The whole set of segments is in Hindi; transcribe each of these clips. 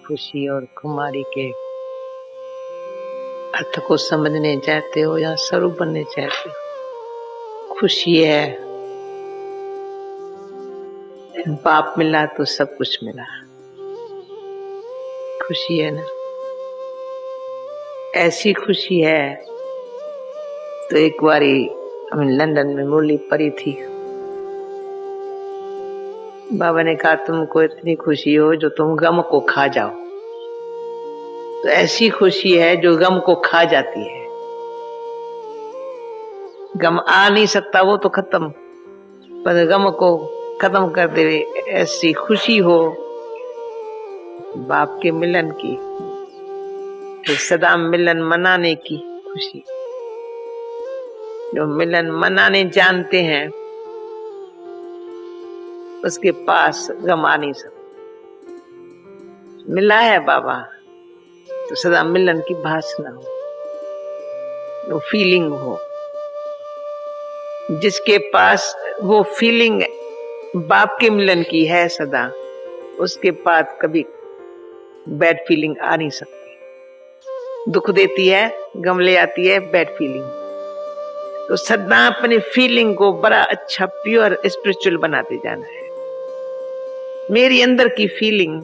खुशी और खुमारी के अर्थ को समझने चाहते हो या स्वरूप बनने चाहते हो? खुशी है, बाप मिला तो सब कुछ मिला। खुशी है ना, ऐसी खुशी है। तो एक बारी हम लंदन में मूली पड़ी थी। बाबा ने कहा तुमको इतनी खुशी हो जो तुम गम को खा जाओ। तो ऐसी खुशी है जो गम को खा जाती है। गम आ नहीं सकता, वो तो खत्म, पर गम को खत्म कर दे ऐसी खुशी हो बाप के मिलन की, तो सदा मिलन मनाने की खुशी। जो मिलन मनाने जानते हैं उसके पास गम आ नहीं सकता। मिला है बाबा तो सदा मिलन की भासना हो, वो फीलिंग हो। जिसके पास वो फीलिंग बाप के मिलन की है सदा, उसके पास कभी बैड फीलिंग आ नहीं सकती। दुख देती है, गम ले आती है बैड फीलिंग। तो सदा अपने फीलिंग को बड़ा अच्छा प्योर स्पिरिचुअल बनाते जाना है। मेरी अंदर की फीलिंग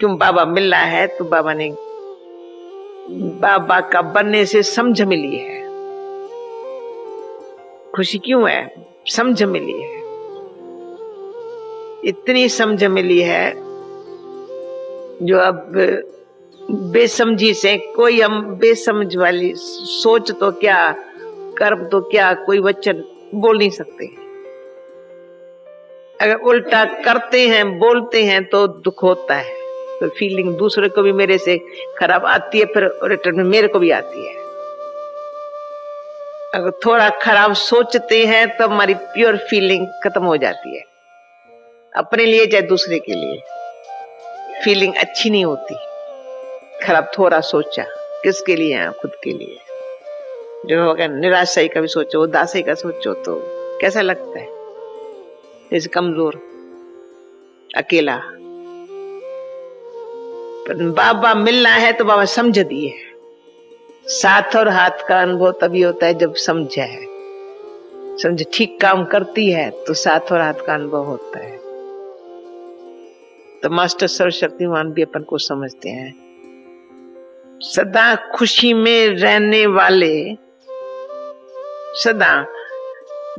क्यों बाबा मिला है, तो बाबा ने बाबा का बनने से समझ मिली है। खुशी क्यों है? समझ मिली है। इतनी समझ मिली है जो अब बेसमझी से कोई, हम बेसमझ वाली सोच तो क्या, कर्म तो क्या, कोई वचन बोल नहीं सकते। अगर उल्टा करते हैं, बोलते हैं तो दुख होता है। तो फीलिंग दूसरे को भी मेरे से खराब आती है, फिर रिटर्न में मेरे को भी आती है। अगर थोड़ा खराब सोचते हैं तो हमारी प्योर फीलिंग खत्म हो जाती है। अपने लिए चाहे दूसरे के लिए फीलिंग अच्छी नहीं होती। खराब थोड़ा सोचा, किसके लिए है? खुद के लिए। जो अगर निराशाई का भी सोचो, उदासी का सोचो तो कैसा लगता है? जैसे कमजोर, अकेला। पर बाबा मिलना है तो बाबा समझ दिए। साथ और हाथ का अनुभव तभी होता है जब समझ है। समझ ठीक काम करती है तो साथ और हाथ का अनुभव होता है। तो मास्टर सर्वशक्तिमान भी अपन को समझते हैं। सदा खुशी में रहने वाले सदा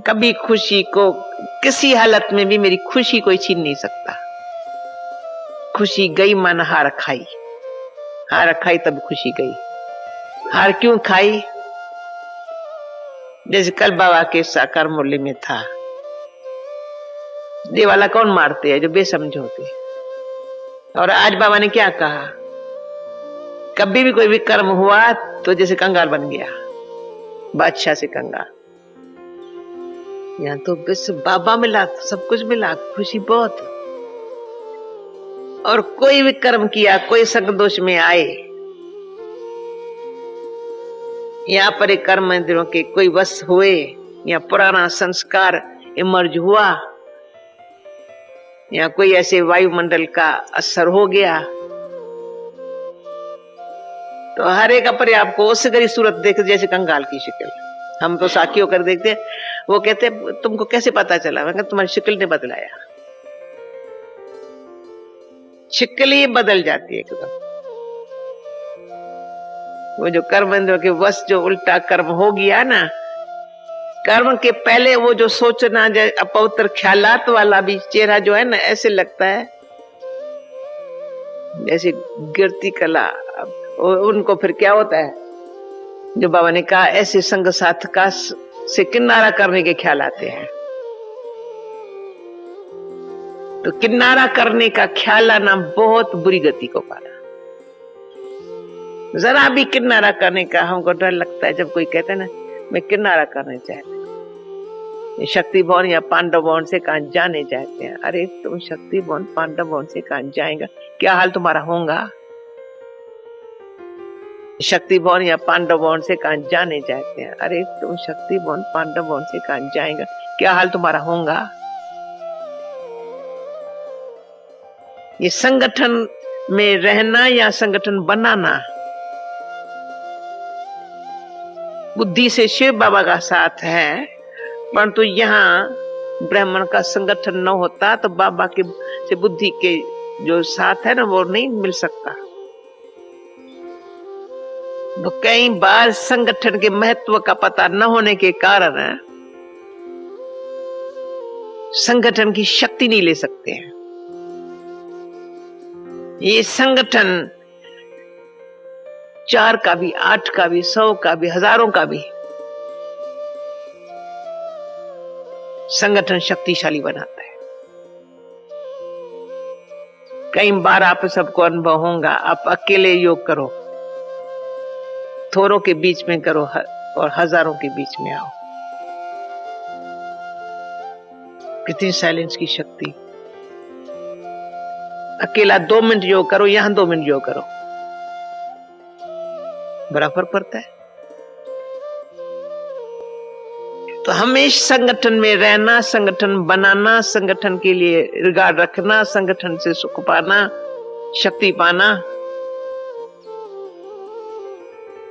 कभी खुशी को, किसी हालत में भी मेरी खुशी कोई छीन नहीं सकता। खुशी गई मन हार खाई, हार खाई तब खुशी गई। हार क्यों खाई? जैसे कल बाबा के साकार मुरली में था, देवाला कौन मारते हैं? जो बेसमझ होते। और आज बाबा ने क्या कहा? कभी भी कोई भी कर्म हुआ तो जैसे कंगाल बन गया, बादशाह से कंगाल। यहाँ तो बस बाबा मिला तो सब कुछ मिला, खुशी बहुत। और कोई भी कर्म किया, कोई संग दोष में आए, यहाँ पर एक कर्म मंदिरों के कोई वश हुए या पुराना संस्कार इमर्ज हुआ या कोई ऐसे वायुमंडल का असर हो गया, तो हर एक अपने आपको उस गरी सूरत देख जैसे कंगाल की शक्ल। हम तो साखी होकर देखते हैं। वो कहते तुमको कैसे पता चला? मैं कहता तुम्हारी शक्ल ने बदलाया। शक्ल ही बदल जाती है एकदम। वो जो कर्म इंद्रियों के वश जो उल्टा कर्म हो गया ना, कर्म के पहले वो जो सोचना, अपवित्र ख्यालात वाला भी चेहरा जो है ना, ऐसे लगता है जैसे गिरती कला। उनको फिर क्या होता है? जो बाबा ने कहा ऐसे संग साथ का से किनारा करने के ख्याल आते हैं। तो किनारा करने का ख्याल आना बहुत बुरी गति को पाना। जरा भी किनारा करने का हमको डर लगता है जब कोई कहता है ना मैं किनारा करने चाहते हैं। शक्ति भवन या पांडव भवन से कहां जाने चाहते हैं? अरे तुम शक्ति भवन पांडव भवन से कहां जाएगा? क्या हाल तुम्हारा होगा? शक्ति भवन या पांडव भवन से कहां जाने चाहते हैं? अरे तुम शक्ति भवन पांडव भवन से कहां जाएगा? क्या हाल तुम्हारा होगा? ये संगठन में रहना या संगठन बनाना, बुद्धि से शिव बाबा का साथ है, परंतु यहाँ ब्राह्मण का संगठन न होता तो बाबा के से बुद्धि के जो साथ है ना वो नहीं मिल सकता। तो कई बार संगठन के महत्व का पता न होने के कारण संगठन की शक्ति नहीं ले सकते हैं। ये संगठन 4 का भी, 8 का भी, 100 का भी, हजारों का भी संगठन शक्तिशाली बनाता है। कई बार आप सबको अनुभव होगा, आप अकेले योग करो, थोड़ों के बीच में करो और हजारों के बीच में आओ, कितनी साइलेंस की शक्ति। अकेला 2 मिनट योग करो, यहां 2 मिनट योग करो, बड़ा फर्क पड़ता है। तो हमेशा संगठन में रहना, संगठन बनाना, संगठन के लिए रिगार्ड रखना, संगठन से सुख पाना, शक्ति पाना,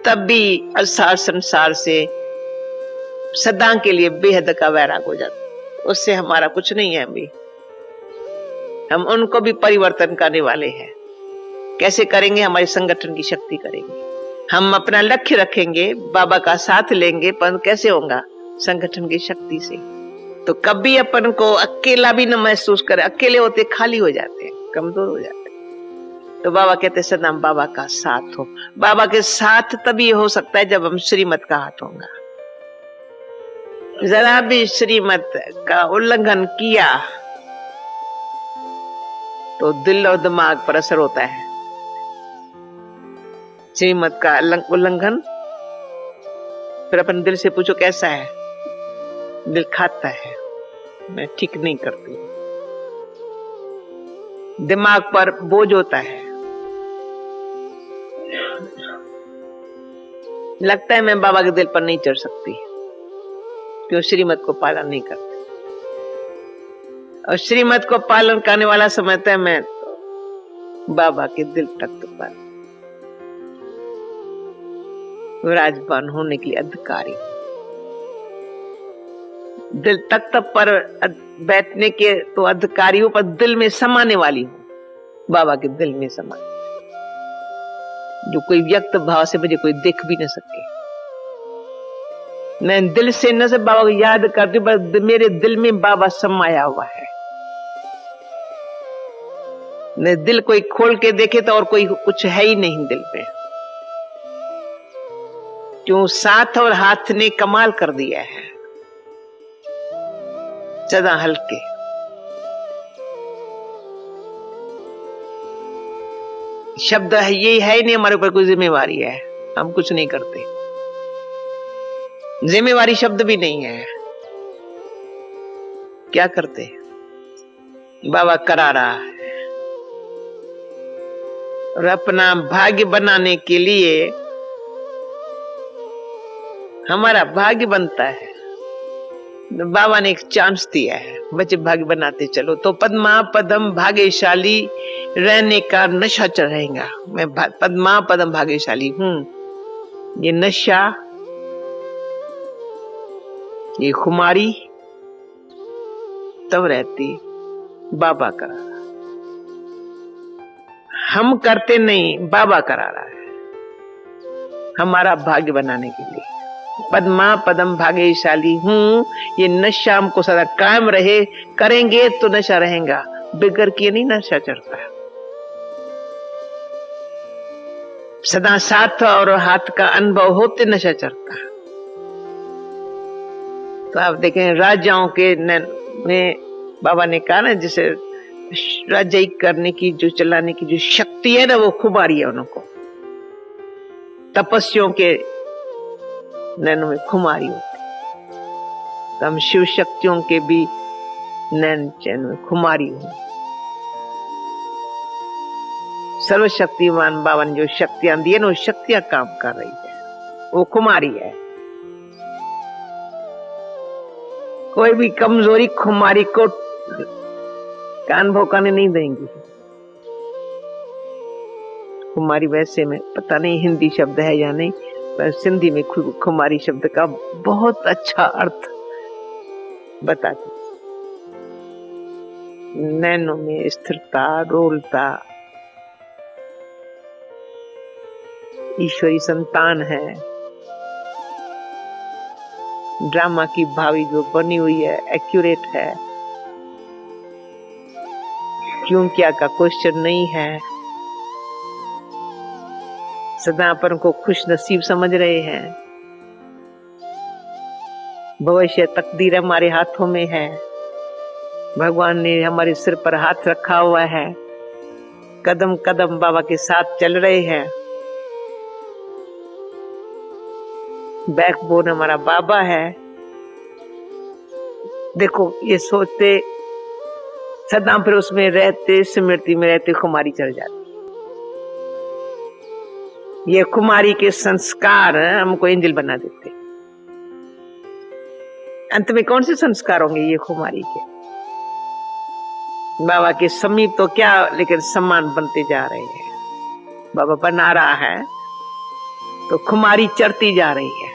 तब भी असार संसार से सदा के लिए बेहद का वैराग हो जाता। उससे हमारा कुछ नहीं है। अभी हम उनको भी परिवर्तन करने वाले हैं। कैसे करेंगे? हमारे संगठन की शक्ति करेंगे। हम अपना लक्ष्य रखेंगे, बाबा का साथ लेंगे, पर कैसे होगा? संगठन की शक्ति से। तो कभी अपन को अकेला भी न महसूस करे। अकेले होते खाली हो जाते हैं, कमजोर हो जाते हैं। तो बाबा कहते सदा बाबा का साथ हो। बाबा के साथ तभी हो सकता है जब हम श्रीमत का हाथ होगा। जरा भी श्रीमत का उल्लंघन किया तो दिल और दिमाग पर असर होता है। श्रीमत का उल्लंघन, फिर अपन दिल से पूछो कैसा है? दिल खाता है, मैं ठीक नहीं करती। दिमाग पर बोझ होता है, लगता है मैं बाबा के दिल पर नहीं चढ़ सकती, क्यों? श्रीमत को पालन नहीं करती। और श्रीमत को पालन करने वाला समझता है मैं बाबा के दिल तक तो पालन, विराजमान होने के लिए अधिकारी, दिल तक तक पर बैठने के तो अधिकारियों पर दिल में समाने वाली हूं, बाबा के दिल में समा, जो कोई व्यक्त भाव से मुझे कोई देख भी न सके। मैं दिल से न से बाबा को याद करती, बस मेरे दिल में बाबा समाया हुआ है। न दिल कोई खोल के देखे तो और कोई कुछ है ही नहीं दिल में, क्यों? साथ और हाथ ने कमाल कर दिया है। सदा हल्के, शब्द है ये है ही नहीं हमारे ऊपर कोई जिम्मेवारी है, हम कुछ नहीं करते। जिम्मेवारी शब्द भी नहीं है, क्या करते? बाबा करा रहा है। और अपना भाग्य बनाने के लिए हमारा भाग्य बनता है। बाबा ने एक चांस दिया है, बच्चे भाग्य बनाते चलो तो पद्मा पदम भाग्यशाली रहने का नशा चढ़ेगा। मैं पद्मा पदम भाग्यशाली हूं। ये नशा, ये खुमारी तब रहती बाबा करा रहा। हम करते नहीं, बाबा करा रहा है हमारा भाग्य बनाने के लिए। पद्मा पदम भाग्यशाली हूं, ये नशा हमको सदा कायम रहे। करेंगे तो नशा रहेगा, बिगर किए नहीं नशा चढ़ता। सदा साथ और हाथ का अनुभव होते नशा चढ़ता। तो आप देखें राजाओं के में बाबा ने कहा ना, जिसे राज्य करने की, जो चलाने की जो शक्ति है ना, वो खुमारी है उनको। तपस्वियों के नैनों में खुमारी होती, तो हम शिव शक्तियों के भी नैन चैन में खुमारी होगी। सर्वशक्तिमान बाबा ने जो शक्तियां दी है ना, वो शक्तियां काम कर रही है, वो खुमारी है। कोई भी कमजोरी खुमारी को अनुभव करने नहीं देंगी। खुमारी वैसे में पता नहीं हिंदी शब्द है या नहीं, पर सिंधी में खुमारी शब्द का बहुत अच्छा अर्थ बताती। नैनों में स्थिरता, रोलता, ईश्वरी संतान है, ड्रामा की भावी जो बनी हुई है एक्यूरेट है, क्यों क्या का क्वेश्चन नहीं है, सदा अपन को खुश नसीब समझ रहे हैं, भविष्य तकदीर हमारे हाथों में है, भगवान ने हमारे सिर पर हाथ रखा हुआ है, कदम कदम बाबा के साथ चल रहे हैं, बैकबोन हमारा बाबा है। देखो ये सोचते सदा फिर उसमें रहते, स्मृति में रहते खुमारी चढ़ जाती। ये खुमारी के संस्कार हमको एंजल बना देते। अंत में कौन से संस्कार होंगे ये खुमारी के? बाबा के समीप तो क्या, लेकिन सम्मान बनते जा रहे हैं। बाबा बना रहा है तो खुमारी चढ़ती जा रही है।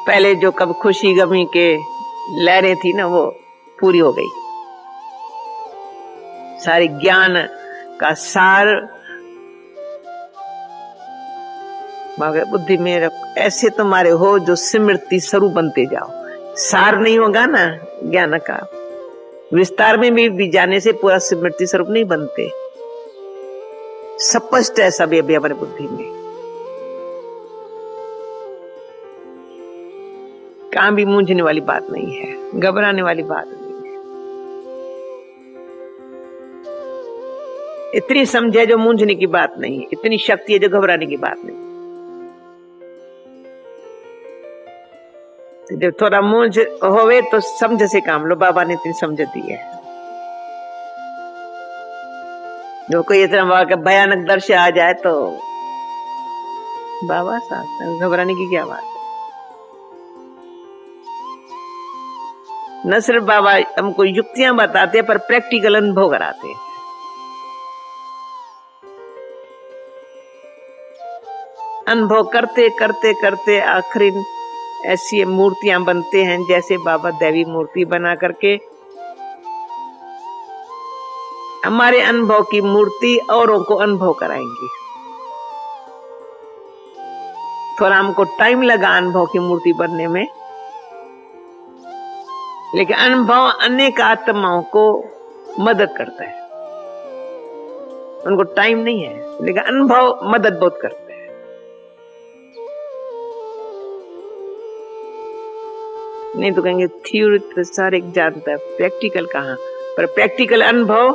पहले जो कब खुशी गमी के लहरें थी ना, वो पूरी हो गई। सारे ज्ञान का सार बुद्धि में ऐसे तुम्हारे हो जो स्मृति स्वरूप बनते जाओ। सार नहीं होगा ना ज्ञान का, विस्तार में भी जाने से पूरा स्मृति स्वरूप नहीं बनते। स्पष्ट है सभी अभी हमारे बुद्धि में, कहां भी मूंझने वाली बात नहीं है, घबराने वाली बात नहीं है। इतनी समझ है जो मूंझने की बात नहीं है, इतनी शक्ति है जो घबराने की बात नहीं। जब थोड़ा मूंझ होवे तो समझ से काम लो, बाबा ने इतनी समझ दी है। जो कोई इतना भयानक दृश्य आ जाए तो बाबा साथ, घबराने की क्या बात है। न सिर्फ बाबा हमको युक्तियां बताते हैं, पर प्रैक्टिकल अनुभव कराते हैं। अनुभव करते करते करते आखिरी ऐसी मूर्तियां बनते हैं, जैसे बाबा दैवी मूर्ति बना करके हमारे अनुभव की मूर्ति औरों को अनुभव कराएंगे। थोड़ा हमको टाइम लगा अनुभव की मूर्ति बनने में, लेकिन अनुभव अनेक आत्माओं को मदद करता है। उनको टाइम नहीं है, लेकिन अनुभव मदद बहुत करता है। नहीं तो कहेंगे थ्योरी तो सारे जानता है, प्रैक्टिकल कहाँ। पर प्रैक्टिकल अनुभव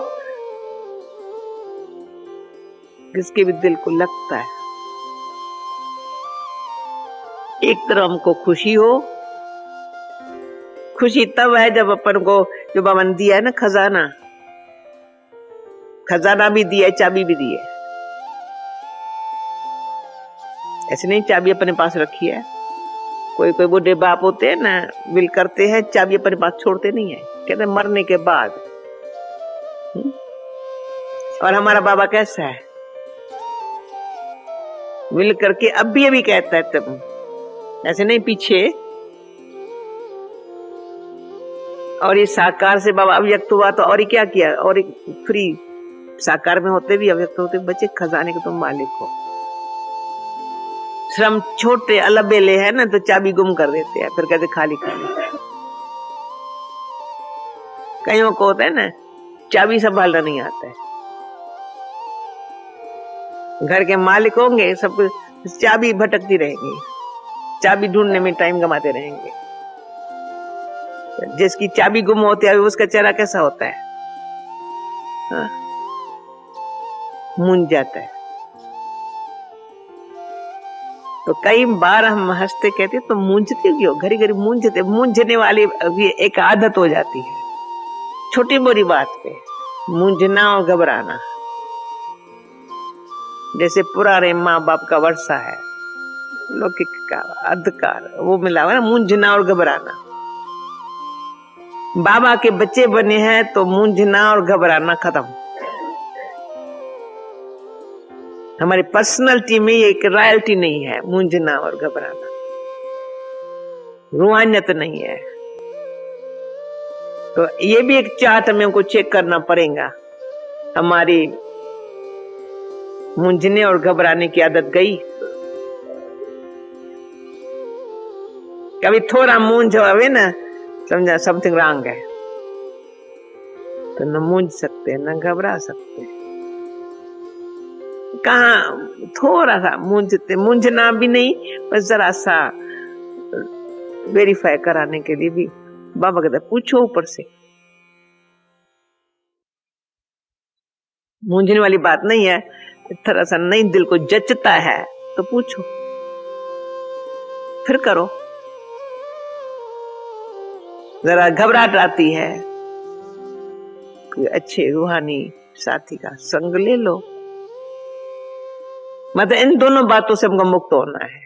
किसके भी दिल को लगता है। एक तरफ हमको खुशी हो, खुशी तब है जब अपन को जो बाबा ने दिया है ना खजाना, खजाना भी दिया है, चाबी भी दी है। ऐसे नहीं चाबी अपने पास रखी है। कोई कोई बूढ़े बाप होते हैं ना, विल करते हैं, चाबी अपने पास छोड़ते नहीं है, कहते मरने के बाद। और हमारा बाबा कैसा है, विल करके अब भी कहता है तुम ऐसे नहीं पीछे। और ये साकार से बाबा अव्यक्त हुआ तो और क्या किया, और एक फ्री साकार में होते भी अव्यक्त होते, बच्चे खजाने के तुम मालिक हो। श्रम छोटे अलबेले है ना, तो चाबी गुम कर देते हैं, फिर कहते खाली खाली। कईयों को होता है ना चाबी संभालना नहीं आता है, घर के मालिक होंगे सब, चाबी भटकती रहेगी, चाबी ढूंढने में टाइम गमाते रहेंगे। जिसकी चाबी गुम होती है उसका चेहरा कैसा होता है, मूंझ जाता है। तो कई बार हम हंसते कहते तो मूंझते क्यों, घड़ी घड़ी मूंझते। मूंझने वाली भी एक आदत हो जाती है, छोटी मोटी बात पे मूंझना और घबराना। जैसे पुराने माँ बाप का वर्षा है, लौकिक का अंधकार, वो मिला हुआ ना मूंझना और घबराना। बाबा के बच्चे बने हैं तो मूंझना और घबराना खत्म। हमारी पर्सनालिटी में ये एक रॉयल्टी नहीं है, मूंझना और घबराना, रूहानियत नहीं है। तो ये भी एक चार्ट में हमको चेक करना पड़ेगा। हमारी मूंझने और घबराने की आदत गई, कभी थोड़ा मूंझ आवे ना, समझा समथिंग रॉन्ग है, तो न मूंझ सकते न घबरा सकते। कहाँ थोड़ा सा मूंझते, मूंझना भी नहीं, बस जरा सा वेरीफाई कराने के लिए भी बाबा कहते पूछो ऊपर से। मूंझने वाली बात नहीं है, थोड़ा सा नहीं दिल को जचता है तो पूछो, फिर करो। जरा घबराहट आती है, कोई अच्छे रूहानी साथी का संग ले लो। मतलब इन दोनों बातों से हमको मुक्त होना है।